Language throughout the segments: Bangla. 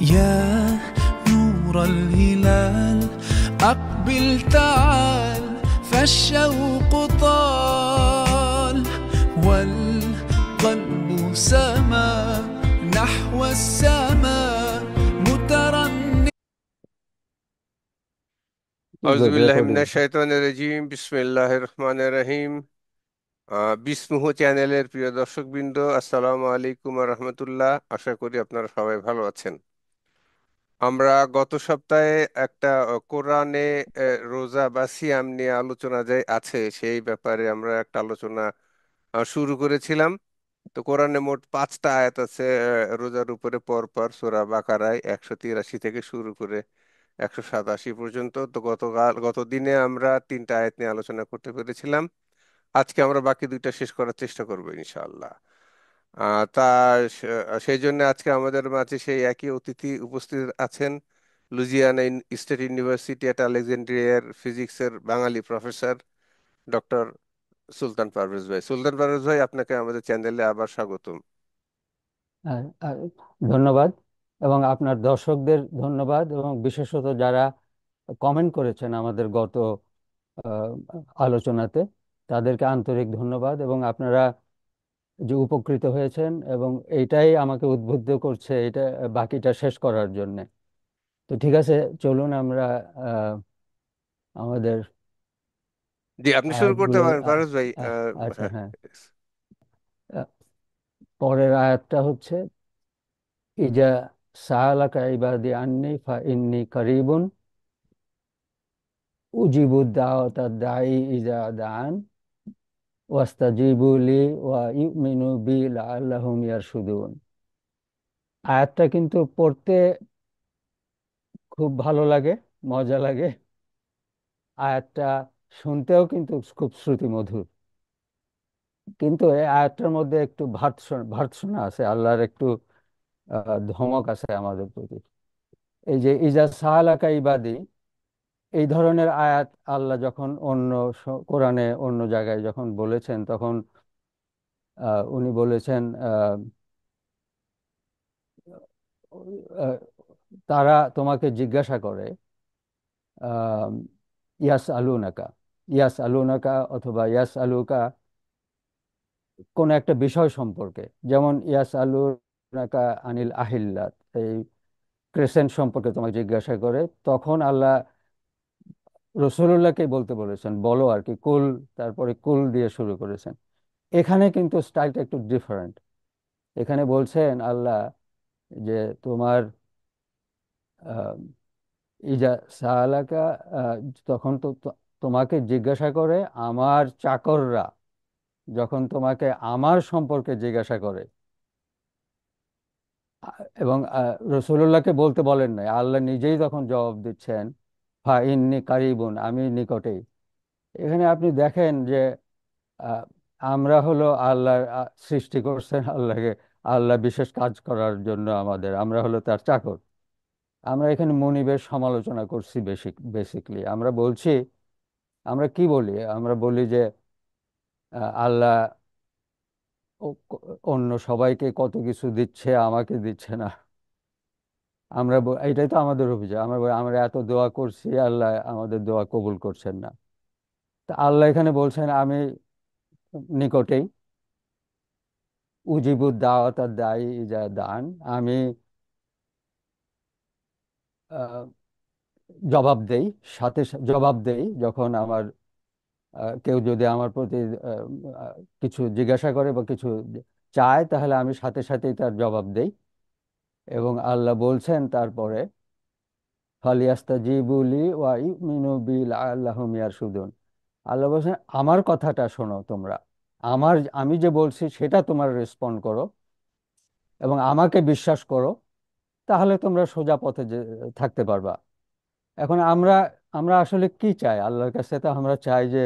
يا نور الهلال أقبل تعال، فالشوق طال والقلب سما نحو السماء مترنم. আউযু গুড বিল্লাহি রেকর্ডিং। মিনাশ শাইতানির রাজিম বিসমিল্লাহির রহমানির রহিম। বিসমুহ চ্যানেলের প্রিয় দর্শকবৃন্দ, আসসালামু আলাইকুম ওয়া রাহমাতুল্লাহ। আশা করি আপনারা সবাই ভালো আছেন। আমরা গত সপ্তাহে একটা কোরআনে রোজা বা সিয়াম নিয়ে আলোচনা যে আছে সেই ব্যাপারে আমরা একটা আলোচনা শুরু করেছিলাম। তো কোরআনে মোট 5টা আয়াত আছে রোজার উপরে, পরপর সূরা বাকারায় 183 থেকে শুরু করে 187 পর্যন্ত। তো গত দিনে আমরা 3টা আয়াত নিয়ে আলোচনা করতে পেরেছিলাম। আজকে আমরা বাকি 2টা শেষ করার চেষ্টা করব ইনশাআল্লাহ। তা সেই জন্য আজকে আমাদের মাঝে সেই একই অতিথি উপস্থিত আছেন, লুজিয়ানা স্টেট ইউনিভার্সিটি এট আলেকজান্ড্রিয়ার ফিজিক্সের বাঙালি প্রফেসর ডক্টর সুলতান পারভেজ ভাই। সুলতান পারভেজ ভাই, আপনাকে আমাদের চ্যানেলে আবার স্বাগতম। আর আর ধন্যবাদ, এবং আপনার দর্শকদের ধন্যবাদ, এবং বিশেষত যারা কমেন্ট করেছেন আমাদের গত আহ, আলোচনাতে, তাদেরকে আন্তরিক ধন্যবাদ। এবং আপনারা যে উপকৃত হয়েছেন, এবং এইটাই আমাকে উদ্বুদ্ধ করছে এটা বাকিটা শেষ করার জন্য। তো ঠিক আছে, চলুন আমরা আহ, আমাদের জি, আপনি শুরু করতে আয়াতগুলো পারেন পারভেজ ভাই। আচ্ছা, হ্যাঁ। হ্যাঁ। আহ, পরের আয়াতটা হচ্ছে, ইজা সাআলাকা ইবাদি আন্নি ফা ইন্নি করিবুন উজিবু দাওয়াতা দাই ইজা দান ওয়াস্তাজিবু লি ওয়া ইউমিনু বি লাআল্লাহুম ইয়ারশুদুন। আয়াতটা কিন্তু পড়তে খুব ভালো লাগে, মজা লাগে। আয়াতটা শুনতেও কিন্তু খুব শ্রুতিমধুর। কিন্তু এই আয়াতটার মধ্যে একটু ভর্ৎসনা আছে, আল্লাহর একটু ধমক আছে আমাদের প্রতি। এই যে ইজা সাহালাকা ইবাদি, এই ধরনের আয়াত আল্লাহ যখন অন্য কোরআনে অন্য জায়গায় যখন বলেছেন, তখন উনি বলেছেন আহ, তারা তোমাকে জিজ্ঞাসা করে, আহ, ইয়াস আলুনাকা, ইয়াস আলুনাকা অথবা ইয়াস আলুকা, কোন একটা বিষয় সম্পর্কে। যেমন ইয়াস আলুনাকা আনিল আহিল্লাত, এই ক্রেসেন্ট সম্পর্কে তোমাকে জিজ্ঞাসা করে, তখন আল্লাহ রসুল্লাহকে বলতে বলেছেন বলো আর কি, কুল, তারপরে কুল দিয়ে শুরু করেছেন। এখানে কিন্তু স্টাইলটা একটু ডিফারেন্ট। এখানে বলছেন আল্লাহ যে তোমার আহ, ইজা সালাকা, আহ, তখন তো তোমাকে জিজ্ঞাসা করে আমার চাকররা, যখন তোমাকে আমার সম্পর্কে জিজ্ঞাসা করে, এবং রসুল্লাহকে বলতে বলেন নাই, আল্লাহ নিজেই তখন জবাব দিচ্ছেন, ফা ইন্নি কারিবুন, আমি নিকটেই। এখানে আপনি দেখেন যে আহ, আমরা হলো আল্লাহ সৃষ্টি করছেন আল্লাহকে, আল্লাহ বিশেষ কাজ করার জন্য আমাদের, আমরা হলো তার চাকর। আমরা এখানে মনিবের সমালোচনা করছি, বেসিকলি আমরা বলছি, আমরা কি বলি, আমরা বলি যে আল্লাহ অন্য সবাইকে কত কিছু দিচ্ছে, আমাকে দিচ্ছে না। এটাই তো আমাদের অভিযোগ, আমরা বলি, আমরা এত দোয়া করছি, আল্লাহ আমাদের দোয়া কবুল করছেন না। তা আল্লাহ এখানে বলছেন আমি নিকটেই, উজিবু দাওয়াত দায়ী ইজা দান, আমি আহ, জবাব দেই, জবাব দেই যখন আমার কেউ যদি আমার প্রতি আহ, আহ, কিছু জিজ্ঞাসা করে বা কিছু চায়, তাহলে আমি সাথে সাথেই তার জবাব দেই। এবং আল্লাহ বলছেন তারপরে, ফালিয়াস্তাজিবু লি ওয়া ইউমিনু বি লাআল্লাহুম ইয়ারশুদুন। আল্লাহ বলছেন আমার কথাটা শোনো তোমরা, আমি যে বলছি সেটা তোমরা রেসপন্ড করো এবং আমাকে বিশ্বাস করো, তাহলে তোমরা সোজা পথে থাকতে পারবা। এখন আমরা আমরা আসলে কি চাই আল্লাহর কাছে? তো আমরা চাই যে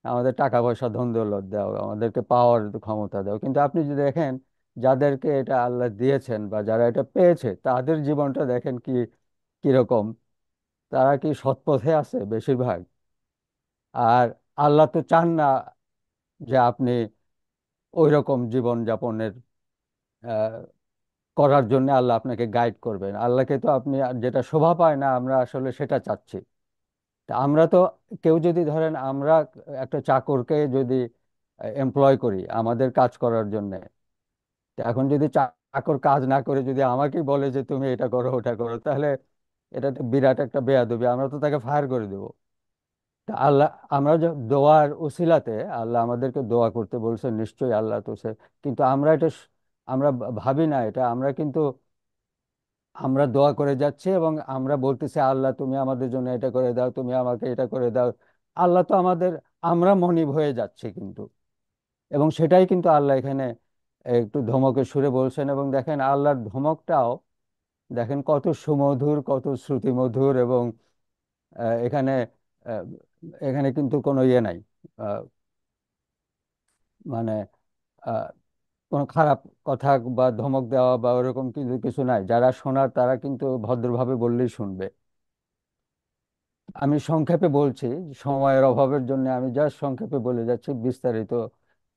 আমাদের টাকা পয়সা ধন দৌলত দাও, আমাদেরকে পাওয়ার ক্ষমতা দাও। কিন্তু আপনি যদি দেখেন, যাদেরকে এটা আল্লাহ দিয়েছেন বা যারা এটা পেয়েছে, তাদের জীবনটা দেখেন কিরকম। তারা কি সৎপথে আছে বেশিরভাগ? আর আল্লাহ তো চান না যে আপনি ওই রকম জীবন যাপনের করার জন্য আল্লাহ আপনাকে গাইড করবেন। আল্লাহকে তো আপনি যেটা শোভা পায় না আমরা আসলে সেটা চাচ্ছি। তা আমরা তো কেউ যদি ধরেন আমরা একটা চাকরকে যদি এমপ্লয় করি আমাদের কাজ করার জন্য, তো এখন যদি চাকর কাজ না করে যদি আমাকেই বলে যে তুমি এটা করো ওটা করো, তাহলে এটা তো বিরাট একটা বেয়াদবি, আমরা তো তাকে ফায়ার করে দেবো। তা আল্লাহ, আমরা যে দোয়ার উসিলাতে আল্লাহ আমাদেরকে দোয়া করতে বলছেন, নিশ্চয়ই আল্লাহ তো সে, কিন্তু আমরা এটা আমরা ভাবি না এটা। আমরা কিন্তু আমরা দোয়া করে যাচ্ছি এবং আমরা বলতেছি আল্লাহ তুমি আমাদের জন্য এটা করে দাও, তুমি আমাকে এটা করে দাও। আল্লাহ তো আমাদের, আমরা মনিব হয়ে যাচ্ছি কিন্তু। এবং সেটাই কিন্তু আল্লাহ এখানে একটু ধমকের সুরে বলছেন। এবং দেখেন আল্লাহর ধমকটাও দেখেন কত সুমধুর, কত শ্রুতিমধুর। এবং এখানে আহ, এখানে কিন্তু কোনো ইয়ে নাই, আহ, মানে আহ, কোনো খারাপ কথা বা ধমক দেওয়া বা ওরকম কিন্তু কিছু নাই। যারা শোনার তারা কিন্তু ভদ্রভাবে বললেই শুনবে। আমি সংক্ষেপে বলছি, সময়ের অভাবের জন্য আমি জাস্ট সংক্ষেপে বলে যাচ্ছি, বিস্তারিত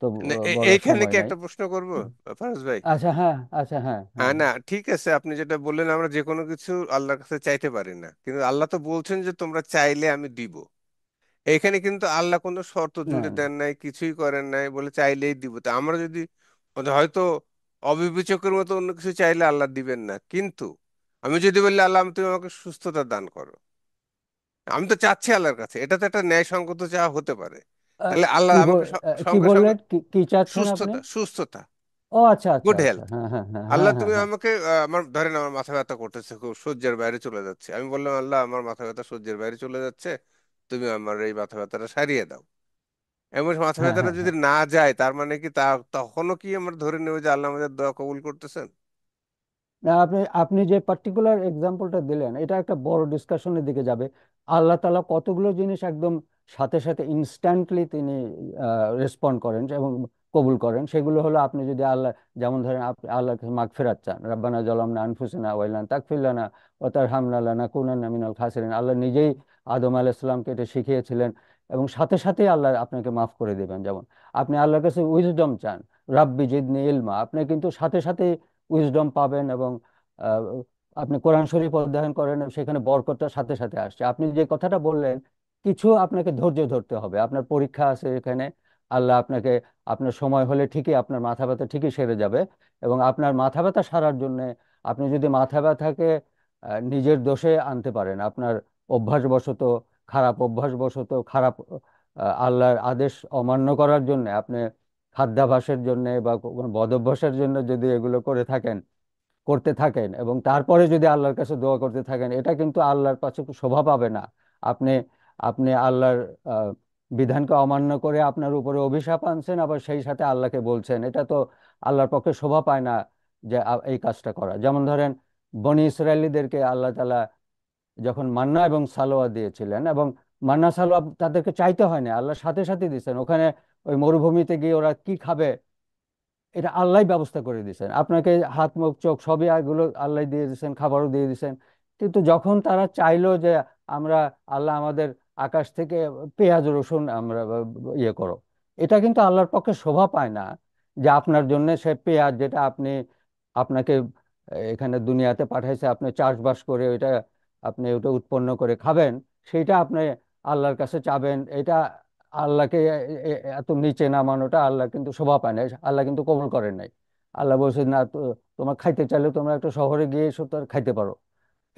তো বলার এইখানে সময় কি নাই। একটা প্রশ্ন করব ফারাজ ভাই? আচ্ছা হ্যাঁ, আচ্ছা হ্যাঁ হ্যাঁ। না, ঠিক আছে, আপনি যেটা বললেন আমরা যে কোনো কিছু আল্লাহর কাছে চাইতে পারি না, কিন্তু আল্লাহ তো বলছেন যে তোমরা চাইলে আমি দিব। এইখানে কিন্তু আল্লাহ কোনো শর্ত না জুড়ে দেন নাই, কিছুই করেন নাই, বলে চাইলেই দিব। তা আমরা যদি হয়তো অবিবেচকের মতো অন্য কিছু চাইলে আল্লাহ দিবেন না, কিন্তু আমি যদি বললি আল্লাহ তুমি আমাকে সুস্থতা দান করো, আমি তো চাচ্ছি আল্লাহর কাছে, এটা তো একটা ন্যায়সঙ্গত চাওয়া হতে পারে। তাহলে আল্লাহ আমাকে কি সঙ্গে সঙ্গে বললেন, কি কি চাচ্ছেন আপনি? সুস্থতা, সুস্থতা, ও আচ্ছা আচ্ছা গুড আচ্ছা, হেলথ। হ্যাঁ হ্যাঁ হ্যাঁ হ্যাঁ আল্লাহ হ্যাঁ তুমি হ্যাঁ। আমাকে আমার ধরেন আমার মাথা ব্যথা করতেছে, খুব সহ্যের বাইরে চলে যাচ্ছে, আমি বললাম আল্লাহ আমার মাথা ব্যথা সহ্যের বাইরে চলে যাচ্ছে, তুমি আমার এই মাথা ব্যথাটা সারিয়ে দাও। এমন মাথা হ্যাঁ ব্যথাটা হ্যাঁ যদি হ্যাঁ। না যায়, তার মানে কি তখনও কি আমরা ধরে নেবো যে আল্লাহ আমাদের দোয়া কবুল করতেছেন? না, আপনি আপনি যে পার্টিকুলার এক্সাম্পলটা দিলেন এটা একটা বড় ডিসকাশনের দিকে যাবে। আল্লাহ তাআলা কতগুলো জিনিস একদম সাথে সাথে ইনস্ট্যান্টলি তিনি রেসপন্ড করেন এবং কবুল করেন। সেগুলো হলো আপনি যদি আল্লাহ, যেমন ধরেন আপনি আল্লাহর কাছে মাগফিরাত চান, রাব্বানা জালামনা আনফুসানা ওয়া ইল্লাম তাগফির লানা ওয়া তারহামনা লানাকুনান্না মিনাল খাসিরিন। আল্লাহ নিজেই আদম আলাইহিস সালামকে এটা শিখিয়েছিলেন এবং সাথে সাথেই আল্লাহ আপনাকে মাফ করে দেবেন। যেমন আপনি আল্লাহর কাছে উইজডম চান, রাব্বি জিদনি ইলমা, আপনি কিন্তু সাথে সাথে উইজডম পাবেন। এবং আহ, আপনি কোরআন শরীফ অধ্যয়ন করেন, সেখানে বরকতটা সাথে সাথে আসছে। আপনি যে কথাটা বললেন, কিছু আপনাকে ধৈর্য ধরতে হবে, আপনার পরীক্ষা আছে এখানে। আল্লাহ আপনাকে, আপনার সময় হলে ঠিকই আপনার মাথা ব্যথা ঠিকই সেরে যাবে। এবং আপনার মাথা ব্যথা সারার জন্য আপনি যদি মাথা ব্যথাকে নিজের দোষে আনতে পারেন, আপনার অভ্যাসবশত, খারাপ অভ্যাসবশত, খারাপ আল্লাহর আদেশ অমান্য করার জন্য আপনি খাদ্যাভ্যাসের জন্য বা কোনো বদ অভ্যাসের জন্য যদি এগুলো করে থাকেন, করতে থাকেন এবং তারপরে যদি আল্লাহর কাছে দোয়া করতে থাকেন, এটা কিন্তু আল্লাহর কাছে শোভা পাবে না। আপনি আপনি আল্লাহর আহ, বিধানকে অমান্য করে আপনার উপরে অভিশাপ আনছেন, আবার সেই সাথে আল্লাহকে বলছেন, এটা তো আল্লাহর পক্ষে শোভা পায় না যে এই কাজটা করা। যেমন ধরেন বনি ইসরায়েলীদেরকে আল্লাহ তাআলা যখন মান্না এবং সালোয়া দিয়েছিলেন, এবং মান্না সালোয়া তাদেরকে চাইতে হয় না, আল্লাহ সাথে সাথে দিয়েছেন। ওখানে ওই মরুভূমিতে গিয়ে ওরা কি খাবে এটা আল্লাহ ব্যবস্থা করে দিয়েছেন। আপনাকে হাত মুখ চোখ সবই এগুলো আল্লাহ দিয়ে দিয়েছেন, খাবারও দিয়ে দিয়েছেন। কিন্তু যখন তারা চাইলো যে আমরা, আল্লাহ আমাদের আকাশ থেকে পেঁয়াজ রসুন আমরা ইয়ে করো, এটা কিন্তু আল্লাহর পক্ষে শোভা পায় না যে আপনার জন্য সে পেঁয়াজ, যেটা আপনি, আপনাকে এখানে দুনিয়াতে পাঠাইছে, আপনি চাষবাস করে ওইটা আপনি ওটা উৎপন্ন করে খাবেন, সেইটা আপনি আল্লাহর কাছে চাবেন। এটা আল্লাহকে এত নিচে নামানোটা আল্লাহ কিন্তু শোভা পায় না, আল্লাহ কিন্তু কবুল করেন নাই। আল্লাহ বলছে না, তোমার খাইতে চাইলে তোমরা একটা শহরে গিয়ে এসো, তার খাইতে পারো।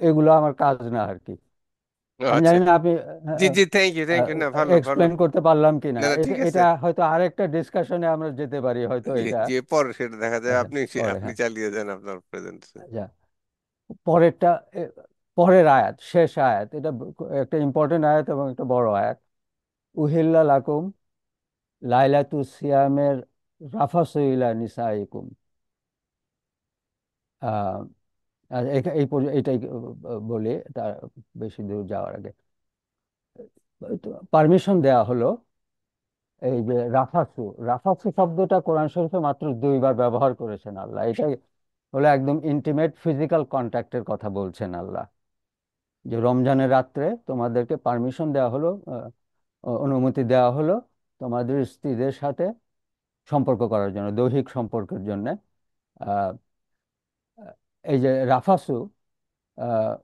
এগুলো আমার কাজ না আর কি। ও আমি আচ্ছা, জানি না আপনি জি জি, থ্যাংক ইউ, থ্যাংক ইউ, না ভালো ভালো। এক্সপ্লেন করতে পারলাম কিনা। না না, এটা ঠিক আছে। এটা হয়তো আরেকটা ডিসকাশনে আমরা যেতে পারি হয়তো জি এটা। জি, পরে সেটা দেখা যায়, আচ্ছা আপনি পরে, আপনি হ্যাঁ। চালিয়ে যান আপনার প্রেজেন্টেশন। আচ্ছা, পরেরটা, এ, পরের আয়াত, শেষ আয়াত, এটা একটা ইম্পর্টেন্ট আয়াত এবং একটা বড় আয়াত। উহিল্লা লাকুম লাইলাতু সিয়ামের রাফাসু ইলা নিসাইকুম। আহ এইটাই বলি, তার বেশি দূর যাওয়ার আগে পারমিশন দেয়া হলো। এই যে রাফাসু, রাফাসু শব্দটা কোরআন শরীফে মাত্র 2বার ব্যবহার করেছেন আল্লাহ। এটাই হলো একদম ইন্টিমেট ফিজিক্যাল কন্ট্যাক্টের কথা বলছেন আল্লাহ, যে রমজানের রাত্রে তোমাদেরকে পারমিশন দেওয়া হলো, অনুমতি দেওয়া হলো তোমাদের স্ত্রীদের সাথে সম্পর্ক করার জন্য, দৈহিক সম্পর্কের জন্য। এই যে রাফাসু, আহ,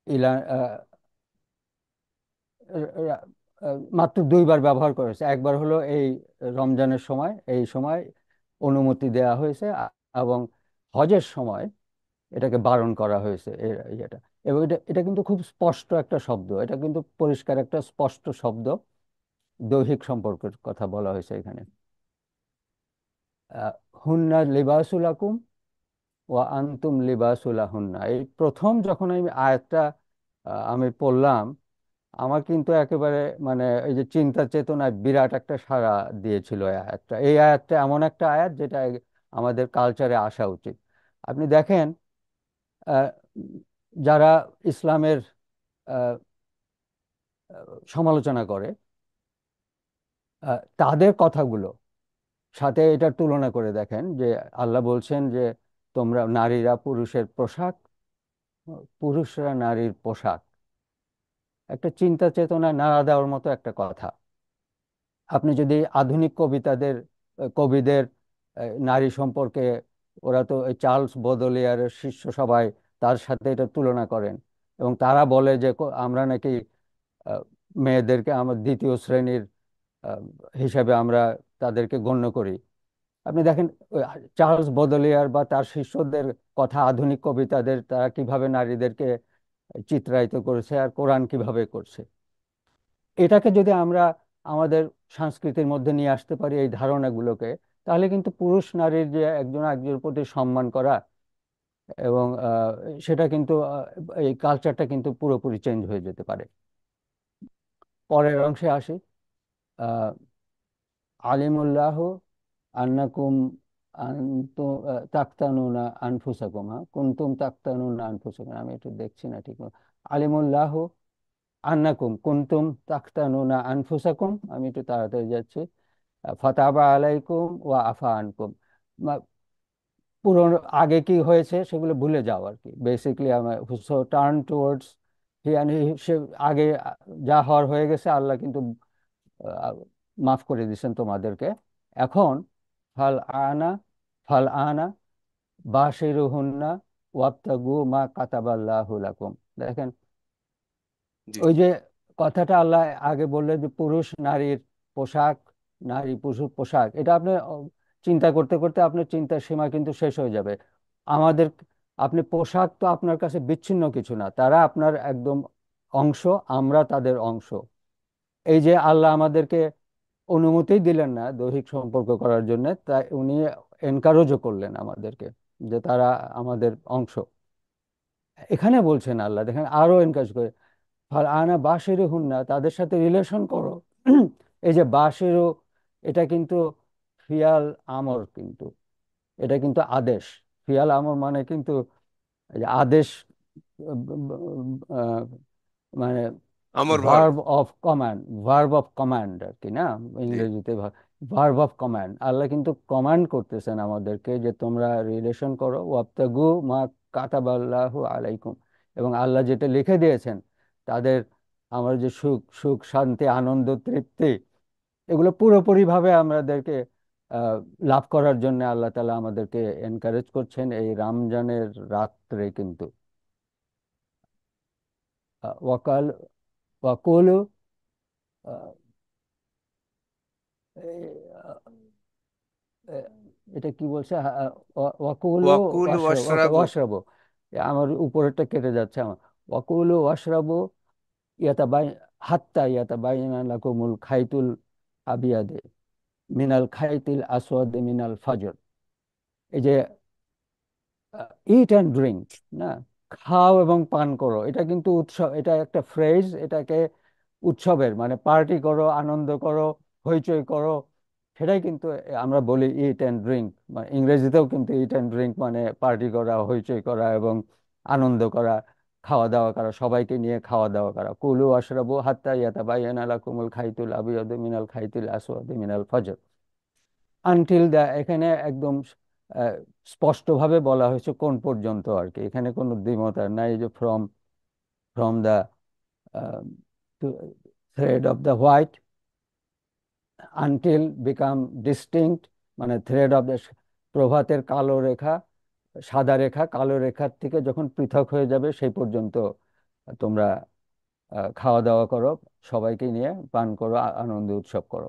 ইলা রা- মাত্র দুইবার ব্যবহার করেছে। একবার হলো এই রমজানের সময়, এই সময় অনুমতি দেয়া হয়েছে, এবং হজের সময় এটাকে বারণ করা হয়েছে এটা। এবং এটা এটা কিন্তু খুব স্পষ্ট একটা শব্দ, এটা কিন্তু পরিষ্কার একটা স্পষ্ট শব্দ, দৈহিক সম্পর্কের কথা বলা হয়েছে এখানে। হুন্না লিবাসুল লাকুম ওয়া আনতুম লিবাসুল হুন্না, এই প্রথম যখন আমি আয়াতটা আমি পড়লাম, আমার কিন্তু একেবারে মানে এই যে চিন্তা চেতনায় বিরাট একটা সাড়া দিয়েছিল এই আয়াতটা। এই আয়াতটা এমন একটা আয়াত যেটা আমাদের কালচারে আসা উচিত। আপনি দেখেন, আহ, যারা ইসলামের আহ, সমালোচনা করে, তাদের কথাগুলো সাথে এটার তুলনা করে দেখেন যে আল্লাহ বলছেন যে তোমরা নারীরা পুরুষের পোশাক, পুরুষরা নারীর পোশাক। একটা চিন্তা চেতনা নাড়া দেওয়ার মতো একটা কথা। আপনি যদি আধুনিক কবিদের নারী সম্পর্কে, ওরা তো এই চার্লস বোদোলিয়ারের শিষ্য সবাই, তার সাথে এটা তুলনা করেন, এবং তারা বলে যে আমরা নাকি আহ, মেয়েদেরকে আমার দ্বিতীয় শ্রেণীর আহ, হিসাবে আমরা তাদেরকে গণ্য করি। আপনি দেখেন ওই চার্লস বোদোলিয়ার বা তার শিষ্যদের কথা, আধুনিক কবিতাদের, তারা কিভাবে নারীদেরকে চিত্রায়িত করেছে আর কোরআন কিভাবে করছে। এটাকে যদি আমরা আমাদের সংস্কৃতির মধ্যে নিয়ে আসতে পারি, এই ধারণাগুলোকে, তাহলে কিন্তু পুরুষ নারীর যে একজন একজনের প্রতি সম্মান করা, এবং সেটা কিন্তু এই কালচারটা কিন্তু পুরোপুরি চেঞ্জ হয়ে যেতে পারে। পরের অংশে আসি। আহ আলিমুল্লাহ আন্নাকুম আনতু তাক্তানুনা আনফুসাকুম, হ্যাঁ, কুনতুম তাক্তানুনা আনফুসাকুম, আমি একটু দেখছি না ঠিক মতো। আলিমুল্লাহ আন্নাকুম কুনতুম তাক্তানুনা আনফুসাকুম, আমি একটু তাড়াতাড়ি যাচ্ছি। ফাতাবা আলাইকুম ওয়া আফা আনকুম। মা- পুরনো আগে কি হয়েছে সেগুলো ভুলে যাও আর কি, বেসিকলি আমার। So turn towards he and she আগে যা হওয়ার হয়ে গেছে, আল্লাহ কিন্তু আহ, মাফ করে দিয়েছেন তোমাদেরকে। এখন ফাল আনা ফাল আনা বাশিরুহুন্না ওয়াবতাগু মা কাতাবাল্লাহু লাকুম। দেখেন জি। ওই যে কথাটা আল্লাহ আগে বললেন যে পুরুষ নারীর পোশাক, নারী পুরুষ পোশাক, এটা আপনি চিন্তা করতে করতে আপনার চিন্তার সীমা কিন্তু শেষ হয়ে যাবে। আমাদের, আপনি পোশাক তো আপনার কাছে বিচ্ছিন্ন কিছু না, তারা আপনার একদম অংশ, আমরা তাদের অংশ। এই যে আল্লাহ আমাদেরকে অনুমতি দিলেন না দৈহিক সম্পর্ক করার জন্য, তাই উনি এনকারেজও করলেন আমাদেরকে যে তারা আমাদের অংশ। এখানে বলছেন আল্লাহ, দেখেন আরো এনকারেজ করে, আর আনা বাসিরু হুন্না, তাদের সাথে রিলেশন করো। এই যে বাসিরু, এটা কিন্তু ফিয়াল আমর, কিন্তু এটা কিন্তু আদেশ। ফিয়াল আমর মানে কিন্তু এই যে আদেশ, আহ, মানে আমর verb. Verb of command, verb of command আর কি, না জি। ইংরেজিতে ভার্ব অফ কমান্ড। আল্লাহ কিন্তু কমান্ড করতেছেন আমাদেরকে যে তোমরা রিলেশন করো, ওয়াবতাগু মা কাতাবাল্লাহু আলাইকুম, এবং আল্লাহ যেটা লিখে দিয়েছেন তাদের, আমার যে সুখ সুখ শান্তি আনন্দ তৃপ্তি, এগুলো পুরোপুরি ভাবে আমাদেরকে আহ, লাভ করার জন্য আল্লাহ তাআলা আমাদেরকে এনকারেজ করছেন এই রমজানের রাত্রে কিন্তু। ওয়াকাল ওয়াকুলু, এটা কি বলছে, ওয়াকুলু ওয়াকুলু ওয়াশরাবু, ওকে ওয়াশরাবু। ওয়াশরাবু, আমার উপরেরটা কেটে যাচ্ছে আমার। ওয়াকুলু ওয়াশরাবু ইয়াতাবাই হাত্তা ইয়াতাবাইয়ানা লাকুমুল খাইতুল আবিয়াদে মিনাল খাইতিল আসওয়াদ মিনাল ফাজর। এই যে ইট অ্যান্ড ড্রিঙ্ক, না, খাও এবং পান করো, এটা কিন্তু উৎসব, এটা একটা ফ্রেজ, এটাকে উৎসবের মানে পার্টি করো, আনন্দ করো, হইচই করো, সেটাই কিন্তু আমরা বলি ইট অ্যান্ড ড্রিঙ্ক। মানে ইংরেজিতেও কিন্তু ইট অ্যান্ড ড্রিঙ্ক মানে পার্টি করা, হইচই করা এবং আনন্দ করা, খাওয়া দাওয়া করা, সবাইকে নিয়ে খাওয়া দাওয়া করা। কুলু আশরাবু হাত্তা ইয়াতাবায়ানা লাকুমুল খাইতুল আবিয়াদু মিনাল খাইতিল আসওয়াদি মিনাল ফজর। আনটিল দা, এখানে একদম আহ, স্পষ্টভাবে বলা হয়েছে কোন পর্যন্ত আর কি, এখানে কোনো দ্বিমত আর নাই। এই যে from from the thread of the white until become distinct, মানে থ্রেড অফ দ্য প্রভাতের কালো রেখা সাদা রেখা কালো রেখার থেকে যখন পৃথক হয়ে যাবে সেই পর্যন্ত তোমরা খাওয়া দাওয়া করো, সবাইকে নিয়ে পান করো, আনন্দ উৎসব করো।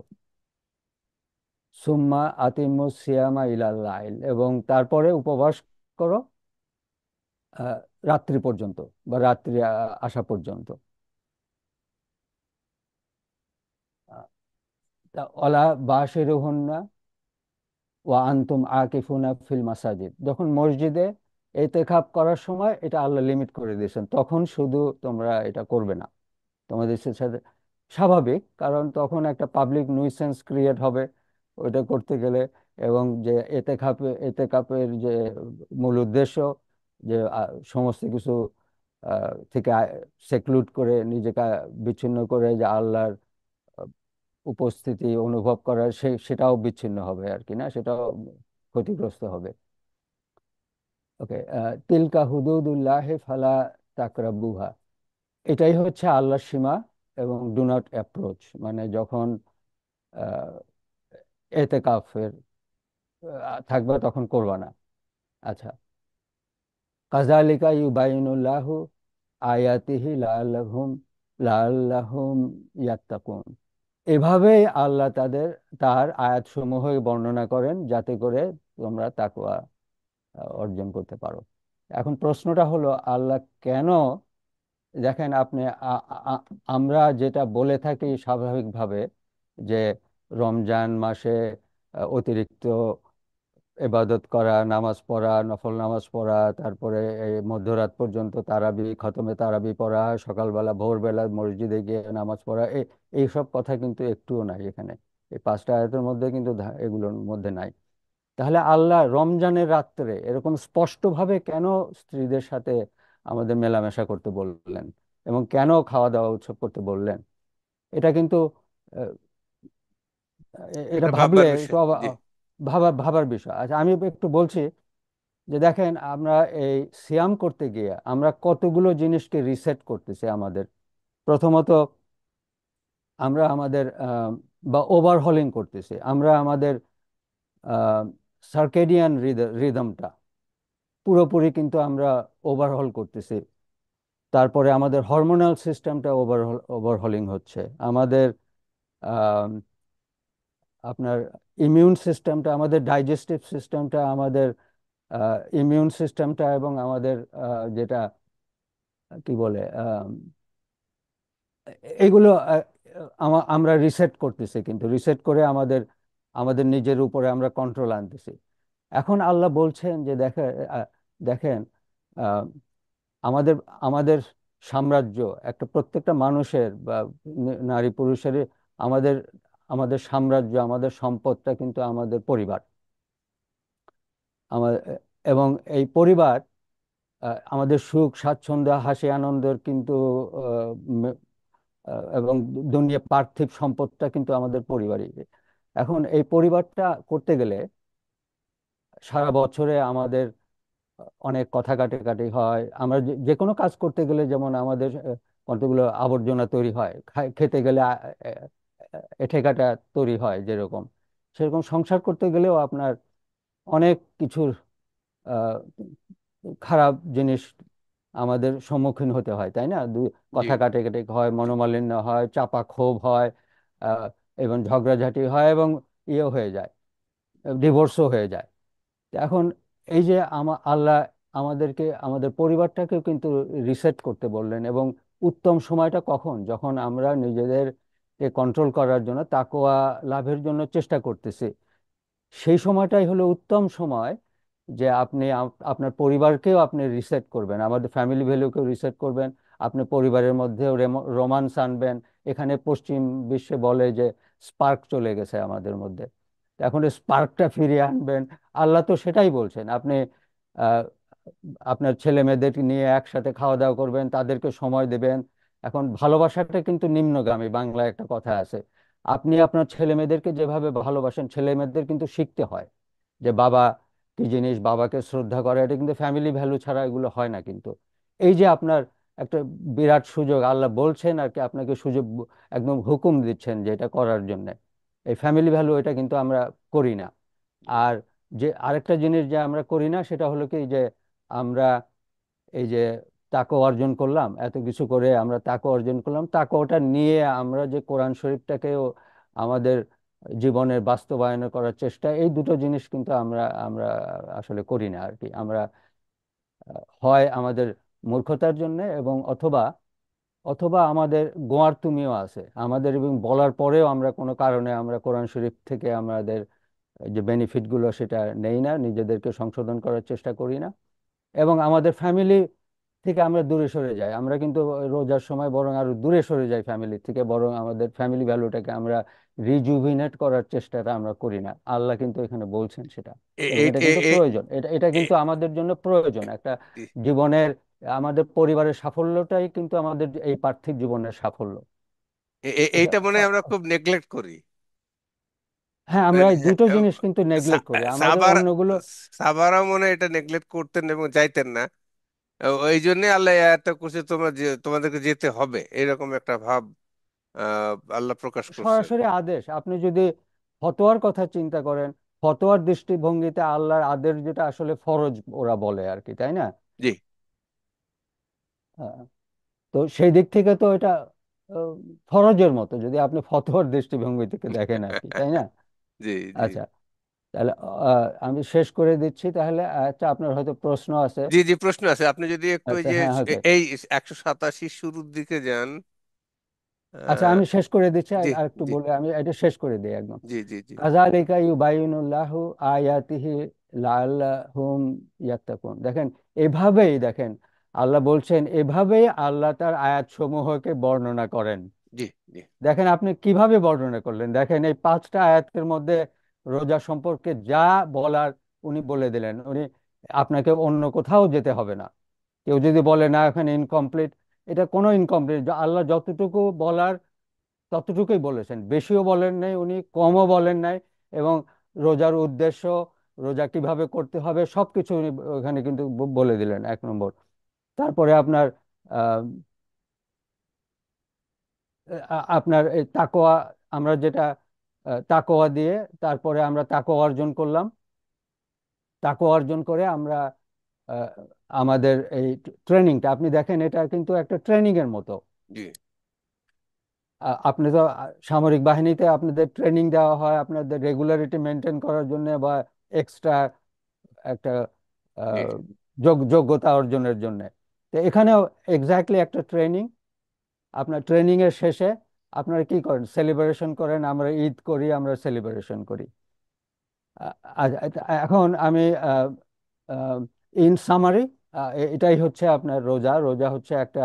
সুম্মা আতিমু সিয়ামা ইলাল লাইল, এবং তারপরে উপবাস করো আহ, রাত্রি পর্যন্ত বা রাত্রি আসা পর্যন্ত। আহ, তা ওয়ালা বাশিরুহুন্না ওয়া আনতুম আকিফুনা ফিল মাসাজিদ, যখন মসজিদে ইতিকাফ করার সময় এটা আল্লাহ লিমিট করে দিয়েছেন, তখন শুধু তোমরা এটা করবে না। তোমাদের সাথে স্বাভাবিক, কারণ তখন একটা পাবলিক nuisance ক্রিয়েট হবে ওইটা করতে গেলে। এবং যে এতেকাপের যে মূল উদ্দেশ্য, যে সমস্ত কিছু থেকে সেক্লুড করে নিজেকে বিচ্ছিন্ন করে যে আল্লাহর আহ, উপস্থিতি অনুভব করার, সেটাও বিচ্ছিন্ন হবে আর কি, না সেটাও ক্ষতিগ্রস্ত হবে। ওকে, তিলকা হুদুদুল্লাহ ফালা তাকরাবুহা, এটাই হচ্ছে আল্লাহর সীমা, এবং ডু নট অ্যাপ্রোচ, মানে যখন আহ, এতেকাফের থাকবে তখন করবা না। আচ্ছা, কাযালিকা ইউবাইনুল্লাহু আয়াতিহি লাআল্লাহুম ইয়াত্তাকুন, এভাবেই আল্লাহ তার আয়াতসমূহ বর্ণনা করেন যাতে করে তোমরা তাকওয়া অর্জন করতে পারো। এখন প্রশ্নটা হলো, আল্লাহ কেন, দেখেন আপনি আমরা যেটা বলে থাকি স্বাভাবিকভাবে যে রমজান মাসে অতিরিক্ত ইবাদত করা, নামাজ পড়া, নফল নামাজ পড়া, তারপরে এই মধ্যরাত পর্যন্ত তারাবি, খতমে তারাবি পড়া, সকালবেলা ভোরবেলা মসজিদে গিয়ে নামাজ পড়া, এইসব কথা কিন্তু একটুও নাই এখানে। এই 5টা আয়াতের মধ্যে কিন্তু এগুলোর মধ্যে নাই। তাহলে আল্লাহ রমজানের রাত্রে এরকম স্পষ্টভাবে কেন স্ত্রীদের সাথে আমাদের মেলামেশা করতে বললেন, এবং কেন খাওয়া দাওয়া উৎসব করতে বললেন? এটা কিন্তু আহ, এটা এটা ভাবলে ভাববার একটু বিষয়। জি। ভাবার বিষয়। আচ্ছা, আমি একটু বলছি যে দেখেন, আমরা এই সিয়াম করতে গিয়ে আমরা কতগুলো জিনিসকে রিসেট করতেছি আমাদের। প্রথমত, আমরা আমাদের বা ওভারহলিং করতেছি, আমরা আমাদের সার্কেডিয়ান রিদমটা পুরোপুরি কিন্তু আমরা ওভারহল করতেছি। তারপরে আমাদের হরমোনাল সিস্টেমটা ওভারহলিং হচ্ছে, আমাদের আম, আপনার ইমিউন সিস্টেমটা, আমাদের ডাইজেস্টিভ সিস্টেমটা, আমাদের ইমিউন সিস্টেমটা, এবং আমাদের যেটা কি বলে এগুলো আমরা রিসেট করতেছি, কিন্তু রিসেট করে আমাদের আমাদের নিজের উপরে আমরা কন্ট্রোল আনতেছি। এখন আল্লাহ বলছেন যে দেখেন, আহ, আমাদের আমাদের সাম্রাজ্য, একটা প্রত্যেকটা মানুষের বা নারী পুরুষের, আমাদের আমাদের সাম্রাজ্য, আমাদের সম্পদটা কিন্তু আমাদের পরিবার। আমার এবং এই পরিবার আমাদের সুখ স্বাচ্ছন্দ্য হাসি আনন্দের কিন্তু আহ, মে- এবং দুনিয়া পার্থিব সম্পদটা কিন্তু আমাদের পরিবারই। এখন এই পরিবারটা করতে গেলে সারা বছরে আমাদের অনেক কথা কাটাকাটি হয়। আমরা যে কোনো কাজ করতে গেলে যেমন আমাদের কতগুলো আবর্জনা তৈরি হয়, খেতে গেলে এঠে কাটা তৈরি হয় যেরকম, সেরকম সংসার করতে গেলেও আপনার অনেক কিছুর আহ, খারাপ জিনিস আমাদের সম্মুখীন হতে হয়, তাই না? জি। কথা কাটাকাটি হয়, মনোমালিন্য হয়, চাপা ক্ষোভ হয়, আহ, এবং ঝগড়াঝাটি হয়, এবং ইয়ে হয়ে যায়, ডিভোর্সও হয়ে যায়। তো এখন এই যে আল্লাহ আমাদেরকে, আমাদের পরিবারটাকেও কিন্তু রিসেট করতে বললেন, এবং উত্তম সময়টা কখন, যখন আমরা নিজেদেরকে কন্ট্রোল করার জন্য, তাকওয়া লাভের জন্য চেষ্টা করতেছি, সেই সময়টাই হলো উত্তম সময় যে আপনি আপনার পরিবারকেও আপনি রিসেট করবেন, আমাদের ফ্যামিলি ভ্যালুকেও রিসেট করবেন, আপনি পরিবারের মধ্যেও রোমান্স আনবেন। এখানে পশ্চিম বিশ্বে বলে যে স্পার্ক চলে গেছে আমাদের মধ্যে, তো এখন স্পার্কটা ফিরিয়ে আনবেন। আল্লাহ তো সেটাই বলছেন, আপনি আহ, আপনার ছেলে মেয়েদের নিয়ে একসাথে খাওয়া দাওয়া করবেন, তাদেরকে সময় দেবেন। এখন ভালোবাসাটা কিন্তু নিম্নগামী, বাংলায় একটা কথা আছে, আপনি আপনার ছেলে মেয়েদেরকে যেভাবে ভালোবাসেন, ছেলে মেয়েদের কিন্তু শিখতে হয় যে বাবা কি জিনিস, বাবাকে শ্রদ্ধা করা, এটা কিন্তু ফ্যামিলি ভ্যালু ছাড়া এগুলো হয় না কিন্তু। এই যে আপনার একটা বিরাট সুযোগ আল্লাহ বলছেন আর কি, আপনাকে সুযোগ একদম হুকুম দিচ্ছেন যে এটা করার জন্য, এই ফ্যামিলি ভ্যালু এটা কিন্তু আমরা করি না। আর যে আরেকটা জিনিস যে আমরা করি না সেটা হলো কি যে আমরা এই যে তাকওয়া অর্জন করলাম, এত কিছু করে আমরা তাকওয়া অর্জন করলাম, তাকওয়াটা নিয়ে আমরা যে কোরআন শরীফটাকেও আমাদের জীবনের বাস্তবায়ন করার চেষ্টা, এই দুটো জিনিস কিন্তু আমরা আমরা আসলে করি না আর কি। আমরা হয় আমাদের মূর্খতার জন্য, এবং অথবা অথবা আমাদের গোয়ার তুমিও আছে আমাদের, এবং বলার পরেও আমরা কোনো কারণে আমরা কোরআন শরীফ থেকে আমাদের যে বেনিফিট গুলো সেটা নেই না, নিজেদেরকে সংশোধন করার চেষ্টা করি না, এবং আমাদের ফ্যামিলি থেকে আমরা দূরে সরে যাই। আমরা কিন্তু রোজার সময় বরং আরো দূরে সরে যাই ফ্যামিলি থেকে, বরং আমাদের ফ্যামিলি ভ্যালুটাকে আমরা রিজুভিনেট করার চেষ্টাটা আমরা করি না। আল্লাহ কিন্তু এখানে বলছেন সেটা, এ- এবং এ- এটা এ- কিন্তু এ- প্রয়োজন, এটা এটা কিন্তু এ- আমাদের জন্য প্রয়োজন একটা এ- জীবনের। আমাদের পরিবারের সাফল্যটাই কিন্তু আমাদের এই পার্থিব জীবনের সাফল্য। এটা এইটা মনে হয় আমরা খুব নেগলেক্ট করি। হ্যাঁ, আমরা মানে, এই দুটো জিনিস কিন্তু নেগলেক্ট করি, আমাদের সাবার অন্যগুলো। সাবারাও মনে হয় এটা নেগলেক্ট করতেন এবং যাইতেন না। এই জন্য আল্লাহ এত করছে, তোমরা যে তোমাদেরকে যেতে হবে, এরকম একটা ভাব আল্লাহ প্রকাশ করছেন। সরাসরি আদেশ, আপনি যদি ফতোয়ার কথা চিন্তা করেন, ফতোয়ার দৃষ্টিভঙ্গিতে আল্লাহর আদেশ যেটা আসলে ফরজ ওরা বলে আর কি, তাই না? জি হ্যাঁ। তো সেই দিক থেকে তো এটা আহ, ফরজের মতো যদি আপনি ফতোয়ার দৃষ্টিভঙ্গি থেকে দেখেন আর কি, তাই না? জি জি আচ্ছা, তাহলে আমি শেষ করে দিচ্ছি তাহলে। আচ্ছা, আপনার হয়তো প্রশ্ন আছে। জি জি, প্রশ্ন আছে। আপনি যদি একটু ওই আচ্ছা, যে হ্যাঁ হয়তো। এই 187 শুরুর দিকে যান। আচ্ছা, আহ, আমি শেষ করে দিচ্ছি, জি আর একটু জি বলে আমি এটা শেষ করে দিই একদম। জি জি জি কাযালিকা ইউবাইনুল্লাহু আয়াতিহি লাআল্লাহুম ইয়াত্তাকুন। দেখেন, এভাবেই দেখেন আল্লাহ বলছেন, এভাবেই আল্লাহ তার আয়াত সমূহকে বর্ণনা করেন। জি জি দেখেন আপনি কিভাবে বর্ণনা করলেন, দেখেন এই পাঁচটা আয়াতের মধ্যে রোজা সম্পর্কে যা বলার উনি বলে দিলেন। উনি, আপনাকে অন্য কোথাও যেতে হবে না। কেউ যদি বলে না এখানে ইনকমপ্লিট, এটা কোনো ইনকমপ্লিট, আল্লাহ যতটুকু বলার ততটুকুই বলেছেন, বেশিও বলেন নাই উনি, কমও বলেন নাই। এবং রোজার উদ্দেশ্য, রোজা কিভাবে করতে হবে সবকিছু উনি ওখানে কিন্তু বলে দিলেন, এক নম্বর। তারপরে আপনার আহ, আপনার এই তাকোয়া, আমরা যেটা তাকোয়া দিয়ে, তারপরে আমরা তাকোয়া অর্জন করলাম, তাকোয়া অর্জন করে আমরা আহ, আমাদের এই ট্রেনিংটা, আপনি দেখেন এটা কিন্তু একটা ট্রেনিং এর মতো। জি আপনি তো সামরিক বাহিনীতে আপনাদের ট্রেনিং দেওয়া হয় আপনাদের রেগুলারিটি মেনটেন করার জন্য, বা এক্সট্রা একটা জি আহ, যোগ্যতা অর্জনের জন্য। তো এখানেও এক্স্যাক্টলি একটা ট্রেনিং। আপনার ট্রেনিং এর শেষে আপনারা কি করেন? সেলিব্রেশন করেন, আমরা ঈদ করি, আমরা সেলিব্রেশন করি। এখন আমি ইন সামারি, এটাই হচ্ছে আপনার রোজা। রোজা হচ্ছে একটা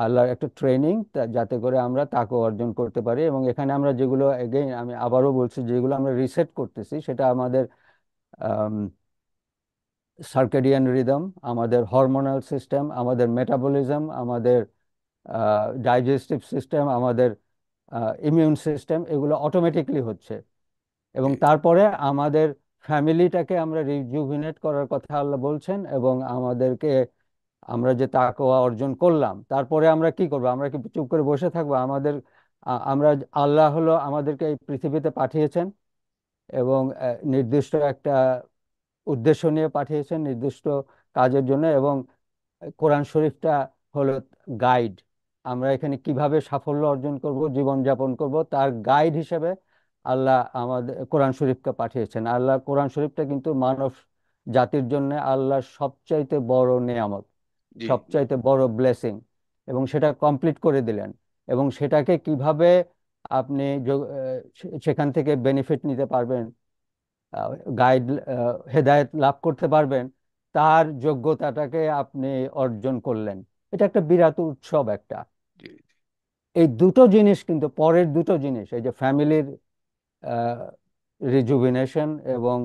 আল্লাহর একটা ট্রেনিং, যাতে করে আমরা তাকে অর্জন করতে পারি। এবং এখানে আমরা যেগুলো, এগেইন আমি আবারও বলছি, যেগুলো আমরা রিসেট করতেছি সেটা আমাদের সার্কেডিয়ান রিদম, আমাদের হরমোনাল সিস্টেম, আমাদের মেটাবলিজম, আমাদের ডাইজেস্টিভ সিস্টেম, আমাদের ইমিউন সিস্টেম, এগুলো অটোমেটিকলি হচ্ছে। এবং জি তারপরে আমাদের ফ্যামিলিটাকে আমরা রিজুভিনেট করার কথা আল্লাহ বলছেন, এবং আমাদেরকে, আমরা যে তাকওয়া অর্জন করলাম তারপরে আমরা কি করব? আমরা কি চুপ করে বসে থাকবো? আমাদের আমরা, আল্লাহ হলো আমাদেরকে এই পৃথিবীতে পাঠিয়েছেন, এবং নির্দিষ্ট একটা উদ্দেশ্য নিয়ে পাঠিয়েছেন, নির্দিষ্ট কাজের জন্য। এবং কোরআন শরীফটা হলো গাইড। আমরা এখানে কিভাবে সাফল্য অর্জন করব, জীবনযাপন করব, তার গাইড হিসেবে আল্লাহ আমাদের কোরআন শরীফকে পাঠিয়েছেন। আল্লাহ কোরআন শরীফটা কিন্তু মানব জাতির জন্য আল্লাহর সবচাইতে বড় নেয়ামত, জি জি সবচাইতে বড় ব্লেসিং। এবং সেটা কমপ্লিট করে দিলেন। এবং সেটাকে কিভাবে আপনি সেখান থেকে বেনিফিট নিতে পারবেন, গাইড, হেদায়েত লাভ করতে পারবেন, তার যোগ্যতাটাকে আপনি অর্জন করলেন। এটা একটা বিরাট উৎসব একটা। জি এই দুটো জিনিস কিন্তু, পরের দুটো জিনিস, এই যে ফ্যামিলির রিজুভিনেশন, এবং